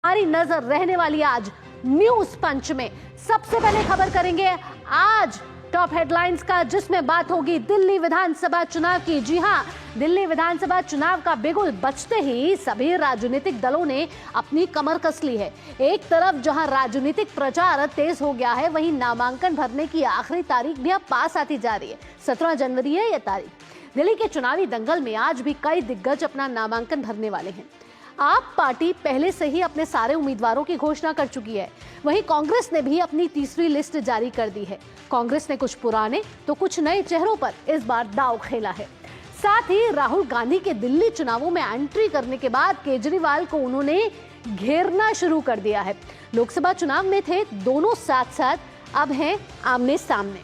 हमारी नजर रहने वाली आज न्यूज पंच में। सबसे पहले खबर करेंगे आज टॉप हेडलाइंस का, जिसमें बात होगी दिल्ली विधानसभा चुनाव की। जी हां, दिल्ली विधानसभा चुनाव का बिगुल बजते ही सभी राजनीतिक दलों ने अपनी कमर कस ली है। एक तरफ जहां राजनीतिक प्रचार तेज हो गया है, वहीं नामांकन भरने की आखिरी तारीख भी अब पास आती जा रही है। 17 जनवरी है यह तारीख। दिल्ली के चुनावी दंगल में आज भी कई दिग्गज अपना नामांकन भरने वाले हैं। आप पार्टी पहले से ही अपने सारे उम्मीदवारों की घोषणा कर चुकी है। वहीं कांग्रेस ने भी अपनी तीसरी लिस्ट जारी कर दी है। कांग्रेस ने कुछ पुराने तो कुछ नए चेहरों पर इस बार दांव खेला है। साथ ही राहुल गांधी के दिल्ली चुनावों में एंट्री करने के बाद केजरीवाल को उन्होंने घेरना शुरू कर दिया है। लोकसभा चुनाव में थे दोनों साथ साथ, अब हैं आमने सामने।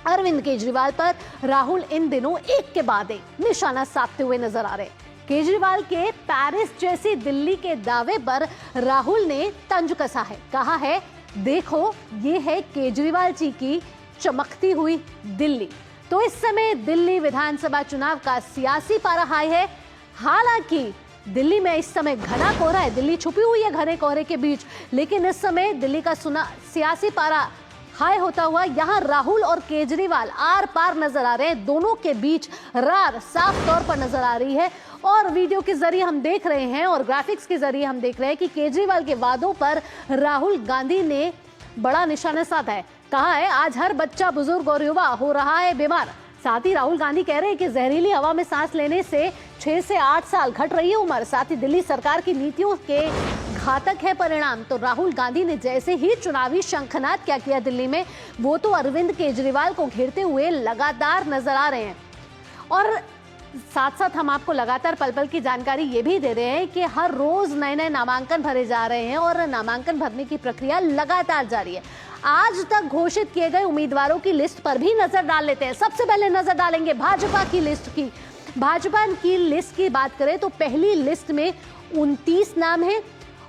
अरविंद केजरीवाल पर राहुल इन दिनों एक के बाद एक निशाना साधते हुए नजर आ रहे हैं। केजरीवाल के पेरिस जैसी दिल्ली के दावे पर राहुल ने तंज कसा है। कहा है, देखो ये है केजरीवाल जी की चमकती हुई दिल्ली। तो इस समय दिल्ली विधानसभा चुनाव का सियासी पारा हाई है। हालांकि दिल्ली में इस समय घना कोहरा है, दिल्ली छुपी हुई है घने कोहरे के बीच, लेकिन इस समय दिल्ली का सियासी पारा हाई होता हुआ यहां राहुल और केजरीवाल आर पार नजर आ रहे हैं। दोनों के बीच रार साफ तौर पर नजर आ रही है और वीडियो के जरिए हम देख रहे हैं और ग्राफिक्स के जरिए हम देख रहे हैं कि केजरीवाल के वादों पर राहुल गांधी ने बड़ा निशाना साधा है। कहा है, आज हर बच्चा, बुजुर्ग और युवा हो रहा है बीमार। साथ ही राहुल गांधी कह रहे हैं कि जहरीली हवा में सांस लेने से 6 से 8 साल घट रही है उम्र। साथ ही दिल्ली सरकार की नीतियों के घातक है परिणाम। तो राहुल गांधी ने जैसे ही चुनावी शंखनाद क्या किया दिल्ली में, वो तो अरविंद केजरीवाल को घेरते हुए लगातार नजर आ रहे हैं। और साथ साथ हम आपको लगातार पल पल की जानकारी ये भी दे रहे हैं कि हर रोज नए नए नामांकन भरे जा रहे हैं और नामांकन भरने की प्रक्रिया लगातार जारी है। आज तक घोषित किए गए उम्मीदवारों की लिस्ट पर भी नजर डाल लेते हैं। सबसे पहले नजर डालेंगे भाजपा की लिस्ट की। भाजपा की लिस्ट की बात करें तो पहली लिस्ट में 29 नाम हैं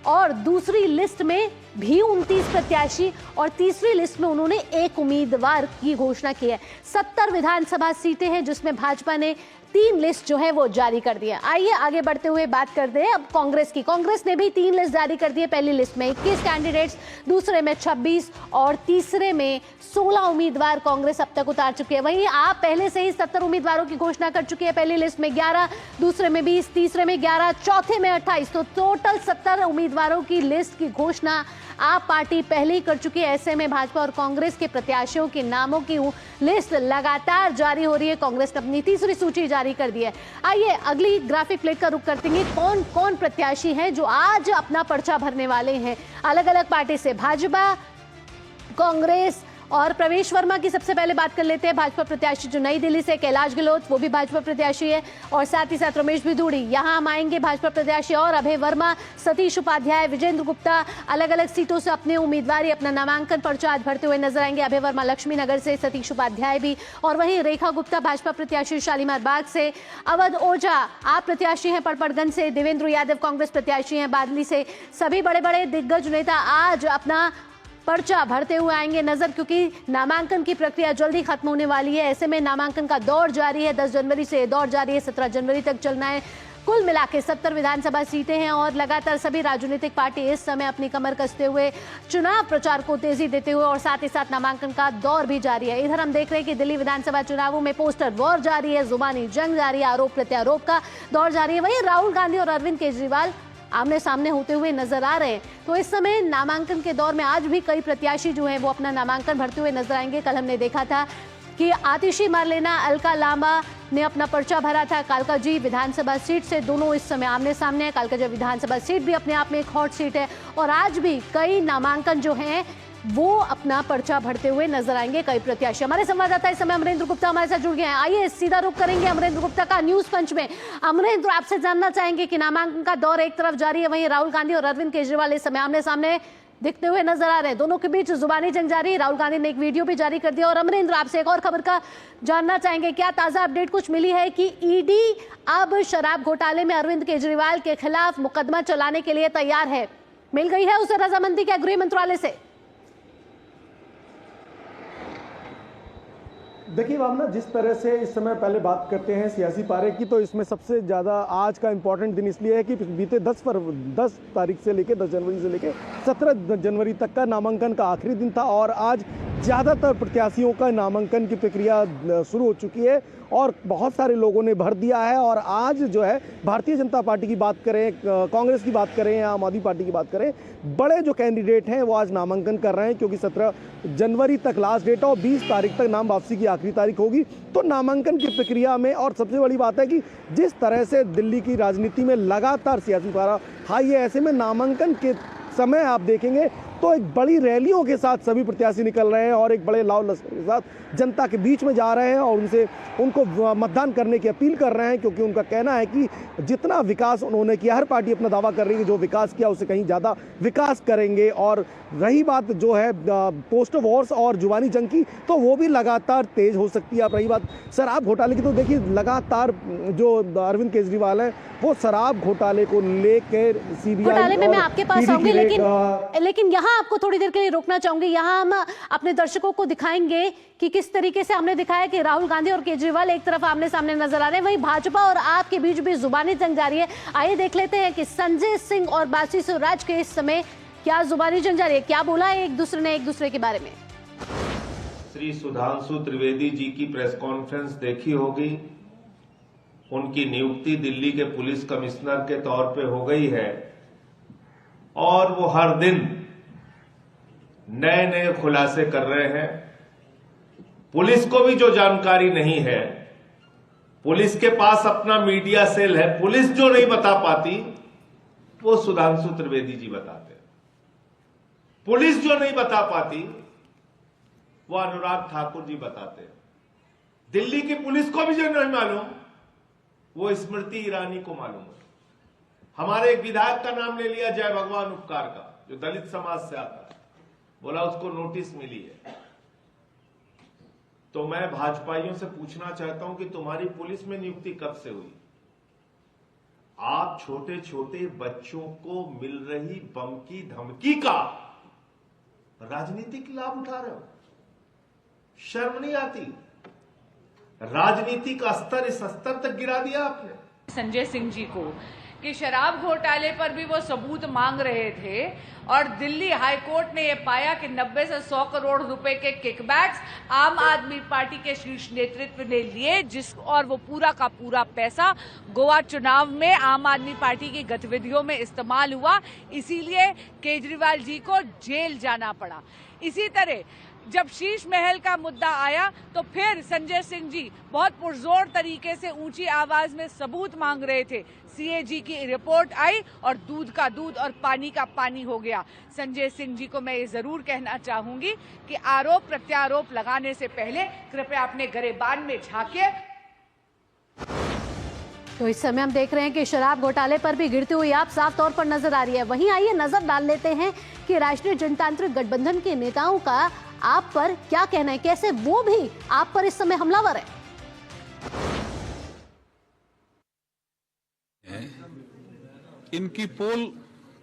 और दूसरी लिस्ट में भी 29 प्रत्याशी और तीसरी लिस्ट में उन्होंने एक उम्मीदवार की घोषणा की है। 70 विधानसभा सीटें हैं जिसमें भाजपा ने 3 लिस्ट जो है वो जारी कर दी है। आइए आगे बढ़ते हुए बात करते हैं अब कांग्रेस की। कांग्रेस ने भी 3 लिस्ट जारी कर दी है। पहली लिस्ट में 21 कैंडिडेट्स, दूसरे में 26 और तीसरे में 16 उम्मीदवार कांग्रेस अब तक उतार चुकी है। वहीं आप पहले से ही 70 उम्मीदवारों की घोषणा कर चुकी है। पहली लिस्ट में 11, दूसरे में 20, तीसरे में 11, चौथे में 28, तो टोटल 70 उम्मीदवारों की लिस्ट की घोषणा आप पार्टी पहले ही कर चुकी है। ऐसे में भाजपा और कांग्रेस के प्रत्याशियों के नामों की लिस्ट लगातार जारी हो रही है। कांग्रेस ने अपनी तीसरी सूची जारी कर दी है। आइए अगली ग्राफिक प्लेट का रुख करते हैं। कौन कौन प्रत्याशी हैं जो आज अपना पर्चा भरने वाले हैं अलग अलग पार्टी से। भाजपा, कांग्रेस और प्रवेश वर्मा की सबसे पहले बात कर लेते हैं। भाजपा प्रत्याशी जो नई दिल्ली से, कैलाश गहलोत, वो भी भाजपा प्रत्याशी है और साथ ही साथ रमेश भिदुड़ी, यहाँ हम आएंगे भाजपा प्रत्याशी, और अभय वर्मा, सतीश उपाध्याय, विजेंद्र गुप्ता अलग अलग सीटों से अपने उम्मीदवारी, अपना नामांकन पर्चा आज भरते हुए नजर आएंगे। अभय वर्मा लक्ष्मी नगर से, सतीश उपाध्याय भी, और वहीं रेखा गुप्ता भाजपा प्रत्याशी शालीमार बाग से, अवध ओझा आप प्रत्याशी हैं पड़पड़गंज से, देवेंद्र यादव कांग्रेस प्रत्याशी हैं बादली से। सभी बड़े बड़े दिग्गज नेता आज अपना पर्चा भरते हुए आएंगे नजर, क्योंकि नामांकन की प्रक्रिया जल्दी खत्म होने वाली है। ऐसे में नामांकन का दौर जारी है। 10 जनवरी से दौर जारी है, 17 जनवरी तक चलना है। कुल मिला के 70 विधानसभा सीटें हैं और लगातार सभी राजनीतिक पार्टी इस समय अपनी कमर कसते हुए चुनाव प्रचार को तेजी देते हुए और साथ ही साथ नामांकन का दौर भी जारी है। इधर हम देख रहे हैं कि दिल्ली विधानसभा चुनावों में पोस्टर वॉर जारी है, जुबानी जंग जारी है, आरोप प्रत्यारोप का दौर जारी है। वहीं राहुल गांधी और अरविंद केजरीवाल आमने सामने होते हुए नजर आ रहे हैं। तो इस समय नामांकन के दौर में आज भी कई प्रत्याशी जो हैं वो अपना नामांकन भरते हुए नजर आएंगे। कल हमने देखा था कि आतिशी मारलेना, अलका लांबा ने अपना पर्चा भरा था कालकाजी विधानसभा सीट से। दोनों इस समय आमने सामने है। कालकाजी विधानसभा सीट भी अपने आप में एक हॉट सीट है और आज भी कई नामांकन जो हैं वो अपना पर्चा भरते हुए नजर आएंगे कई प्रत्याशी। हमारे संवाददाता इस समय अमरेंद्र गुप्ता हमारे साथ जुड़ गए हैं। आइए सीधा रुख करेंगे अमरेंद्र गुप्ता का न्यूज पंच में। अमरेंद्र, आपसे जानना चाहेंगे कि नामांकन का दौर एक तरफ जारी है, वहीं राहुल गांधी और अरविंद केजरीवाल इस समय आमने सामने दिखते हुए नजर आ रहे हैं। दोनों के बीच जुबानी जंग जारी है। राहुल गांधी ने एक वीडियो भी जारी कर दिया। और अमरेंद्र, आपसे एक और खबर का जानना चाहेंगे, क्या ताजा अपडेट कुछ मिली है कि ईडी अब शराब घोटाले में अरविंद केजरीवाल के खिलाफ मुकदमा चलाने के लिए तैयार है? मिल गई है उसे रजामंदी क्या गृह मंत्रालय से? देखिए भावना, जिस तरह से इस समय पहले बात करते हैं सियासी पारे की, तो इसमें सबसे ज़्यादा आज का इम्पोर्टेंट दिन इसलिए है कि बीते 10 तारीख से लेकर 10 जनवरी से लेकर 17 जनवरी तक का नामांकन का आखिरी दिन था और आज ज़्यादातर प्रत्याशियों का नामांकन की प्रक्रिया शुरू हो चुकी है और बहुत सारे लोगों ने भर दिया है। और आज जो है भारतीय जनता पार्टी की बात करें, कांग्रेस की बात करें या आम आदमी पार्टी की बात करें, बड़े जो कैंडिडेट हैं वो आज नामांकन कर रहे हैं, क्योंकि 17 जनवरी तक लास्ट डेट है और 20 तारीख तक नाम वापसी की आखिरी तारीख होगी। तो नामांकन की प्रक्रिया में, और सबसे बड़ी बात है कि जिस तरह से दिल्ली की राजनीति में लगातार सियासी पारा हाई है, ऐसे में नामांकन के समय आप देखेंगे तो एक बड़ी रैलियों के साथ सभी प्रत्याशी निकल रहे हैं और एक बड़े लाव लश्कर के साथ जनता के बीच में जा रहे हैं और उनको मतदान करने की अपील कर रहे हैं, क्योंकि उनका कहना है कि जितना विकास उन्होंने किया, हर पार्टी अपना दावा कर रही है कि जो विकास किया उससे कहीं ज़्यादा विकास करेंगे। और रही बात जो है पोस्ट वॉर्स और जुबानी जंग की, तो वो भी लगातार तेज हो सकती है। अब रही बात शराब घोटाले की, तो देखिए लगातार जो अरविंद केजरीवाल हैं वो शराब घोटाले को लेकर सीबीआई घोटाले में मैं आपके पास आऊंगी, लेकिन यहाँ आपको थोड़ी देर के लिए रोकना चाहूंगी। यहाँ हम अपने दर्शकों को दिखाएंगे कि किस तरीके से हमने दिखाया कि राहुल गांधी और केजरीवाल एक तरफ आमने सामने नजर आ रहे हैं, वहीं भाजपा और आप के बीच भी जुबानी जंग जारी है। आइए देख लेते हैं कि संजय सिंह और बासी स्वराज के इस समय क्या जुबानी जंग जारी है, क्या बोला है एक दूसरे के बारे में। श्री सुधांशु त्रिवेदी जी की प्रेस कॉन्फ्रेंस देखी होगी। उनकी नियुक्ति दिल्ली के पुलिस कमिश्नर के तौर पे हो गई है और वो हर दिन नए नए खुलासे कर रहे हैं। पुलिस को भी जो जानकारी नहीं है, पुलिस के पास अपना मीडिया सेल है, पुलिस जो नहीं बता पाती वो सुधांशु त्रिवेदी जी बताते हैं। पुलिस जो नहीं बता पाती वो अनुराग ठाकुर जी बताते हैं। दिल्ली की पुलिस को भी जो नहीं मालूम वो स्मृति ईरानी को मालूम है। हमारे एक विधायक का नाम ले लिया, जय भगवान उपकार का, जो दलित समाज से आता है, बोला उसको नोटिस मिली है। तो मैं भाजपाइयों से पूछना चाहता हूं कि तुम्हारी पुलिस में नियुक्ति कब से हुई? आप छोटे छोटे बच्चों को मिल रही बम की धमकी का राजनीतिक लाभ उठा रहे हो, शर्म नहीं आती? राजनीति का स्तर इस स्तर तक गिरा दिया आपने। संजय सिंह जी को कि शराब घोटाले पर भी वो सबूत मांग रहे थे और दिल्ली हाई कोर्ट ने ये पाया कि 90 से 100 करोड़ रुपए के किकबैक्स आम आदमी पार्टी के शीर्ष नेतृत्व ने लिए, और वो पूरा का पूरा पैसा गोवा चुनाव में आम आदमी पार्टी की गतिविधियों में इस्तेमाल हुआ। इसीलिए केजरीवाल जी को जेल जाना पड़ा। इसी तरह जब शीश महल का मुद्दा आया तो फिर संजय सिंह जी बहुत पुरजोर तरीके से ऊंची आवाज में सबूत मांग रहे थे। सीएजी की रिपोर्ट आई और दूध का दूध और पानी का पानी हो गया। संजय सिंह जी को मैं ये जरूर कहना चाहूंगी कि आरोप प्रत्यारोप लगाने से पहले कृपया अपने गिरेबान में झांकिए। तो इस समय हम देख रहे हैं कि शराब घोटाले पर भी गिरती हुई आप साफ तौर पर नजर आ रही है। वहीं आइए नजर डाल लेते हैं कि राष्ट्रीय जनतांत्रिक गठबंधन के नेताओं का आप पर क्या कहना है, कैसे वो भी आप पर इस समय हमलावर है। इनकी पोल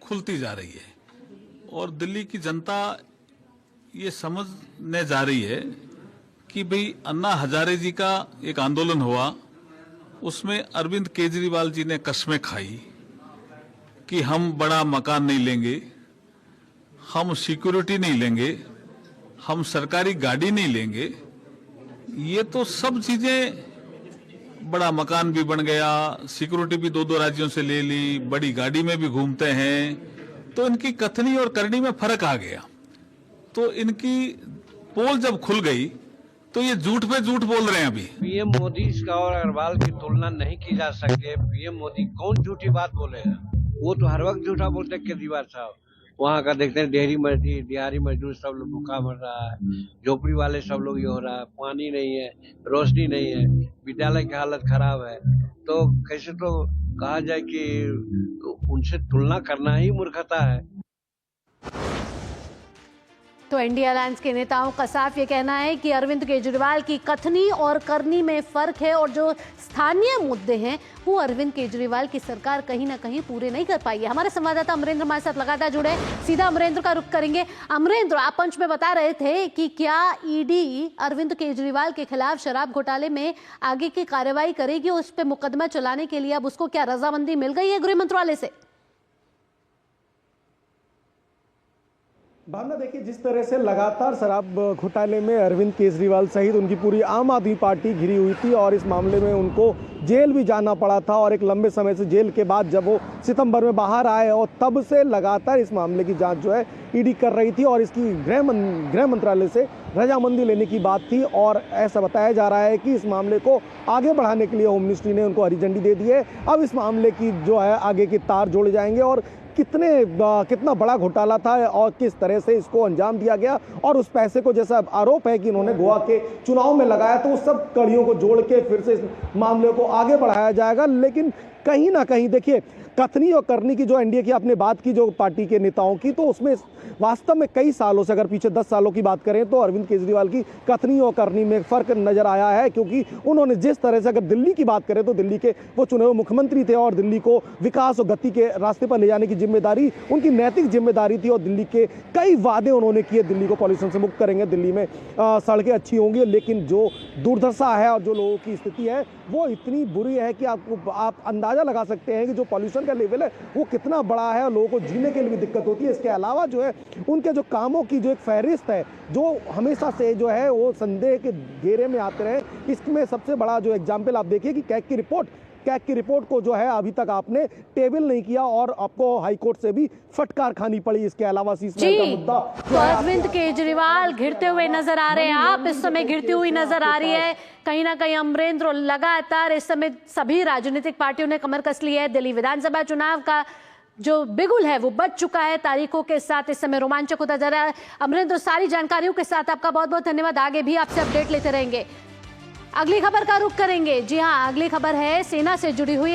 खुलती जा रही है और दिल्ली की जनता ये समझने जा रही है कि भाई अन्ना हजारे जी का एक आंदोलन हुआ, उसमें अरविंद केजरीवाल जी ने कस्में खाई कि हम बड़ा मकान नहीं लेंगे, हम सिक्योरिटी नहीं लेंगे, हम सरकारी गाड़ी नहीं लेंगे। ये तो सब चीजें, बड़ा मकान भी बन गया, सिक्योरिटी भी 2-2 राज्यों से ले ली, बड़ी गाड़ी में भी घूमते हैं, तो इनकी कथनी और करनी में फर्क आ गया। तो इनकी पोल जब खुल गई तो ये झूठ पे झूठ बोल रहे हैं। अभी पीएम मोदी और अग्रवाल की तुलना नहीं की जा सकती। पीएम मोदी कौन झूठी बात बोलेगा? वो तो हर वक्त झूठा बोलते केजरीवाल साहब। वहाँ का देखते हैं दिहाड़ी मजदूर सब लोग भूखा मर रहा है, झोपड़ी वाले सब लोग ये हो रहा है, पानी नहीं है, रोशनी नहीं है, विद्यालय की हालत खराब है। तो कैसे तो कहा जाए कि उनसे तुलना करना ही मूर्खता है। तो इंडिया अलायंस के नेताओं का साफ ये कहना है कि अरविंद केजरीवाल की कथनी और करनी में फर्क है और जो स्थानीय मुद्दे हैं वो अरविंद केजरीवाल की सरकार कहीं ना कहीं पूरे नहीं कर पाई है। हमारे संवाददाता अमरेंद्र हमारे साथ लगातार जुड़े, सीधा अमरेंद्र का रुख करेंगे। अमरेंद्र, आप पंच में बता रहे थे कि क्या ईडी अरविंद केजरीवाल के खिलाफ शराब घोटाले में आगे की कार्रवाई करेगी, उस पर मुकदमा चलाने के लिए अब उसको क्या रजामंदी मिल गई है गृह मंत्रालय से? भावना, देखिए जिस तरह से लगातार शराब घोटाले में अरविंद केजरीवाल सहित उनकी पूरी आम आदमी पार्टी घिरी हुई थी और इस मामले में उनको जेल भी जाना पड़ा था और एक लंबे समय से जेल के बाद जब वो सितंबर में बाहर आए और तब से लगातार इस मामले की जांच जो है ईडी कर रही थी और इसकी गृह मंत्रालय से रजामंदी लेने की बात थी और ऐसा बताया जा रहा है कि इस मामले को आगे बढ़ाने के लिए होम मिनिस्ट्री ने उनको हरी झंडी दे दी है। अब इस मामले की जो है आगे के तार जोड़े जाएंगे और कितना बड़ा घोटाला था और किस तरह से इसको अंजाम दिया गया और उस पैसे को, जैसा आरोप है कि इन्होंने गोवा के चुनाव में लगाया, तो उस सब कड़ियों को जोड़ के फिर से इस मामले को आगे बढ़ाया जाएगा। लेकिन कहीं ना कहीं देखिए, कथनी और करनी की जो एनडीए की आपने बात की, जो पार्टी के नेताओं की, तो उसमें वास्तव में कई सालों से, अगर पीछे 10 सालों की बात करें तो अरविंद केजरीवाल की कथनी और करनी में फर्क नजर आया है, क्योंकि उन्होंने जिस तरह से, अगर दिल्ली की बात करें तो दिल्ली के वो चुने हुए मुख्यमंत्री थे और दिल्ली को विकास और गति के रास्ते पर ले जाने की जिम्मेदारी उनकी नैतिक जिम्मेदारी थी और दिल्ली के कई वादे उन्होंने किए, दिल्ली को पॉल्यूशन से मुक्त करेंगे, दिल्ली में सड़कें अच्छी होंगी। लेकिन जो दुर्दशा है और जो लोगों की स्थिति है वो इतनी बुरी है कि आप अंदाजा लगा सकते हैं कि जो पॉल्यूशन का लेवल है वो कितना बड़ा है और लोगों को जीने के लिए भी दिक्कत होती है। इसके अलावा जो है उनके जो कामों की जो एक फहरिस्त है जो हमेशा से जो है वो संदेह के घेरे में आते रहे, इसमें सबसे बड़ा जो एग्जाम्पल आप देखिए कि कैग की रिपोर्ट को जो है अभी तक आपने टेबल नहीं किया और आपको हाईकोर्ट से भी फटकार खानी पड़ी। इसके अलावा सीसमैन का मुद्दा, तो अरविंद केजरीवाल घिरते हुए नजर आ रहे हैं, आप इस समय घिरती हुई नजर आ रही है कहीं ना कहीं। अमरेंद्र, लगातार इस समय सभी राजनीतिक पार्टियों ने कमर कस ली है। दिल्ली विधानसभा चुनाव का जो बिगुल है वो बच चुका है, तारीखों के साथ इस समय रोमांचक होता जा रहा है। अमरेंद्र, सारी जानकारियों के साथ आपका बहुत बहुत धन्यवाद। आगे भी आपसे अपडेट लेते रहेंगे। अगली खबर का रुख करेंगे। जी हां, अगली खबर है सेना से जुड़ी हुई।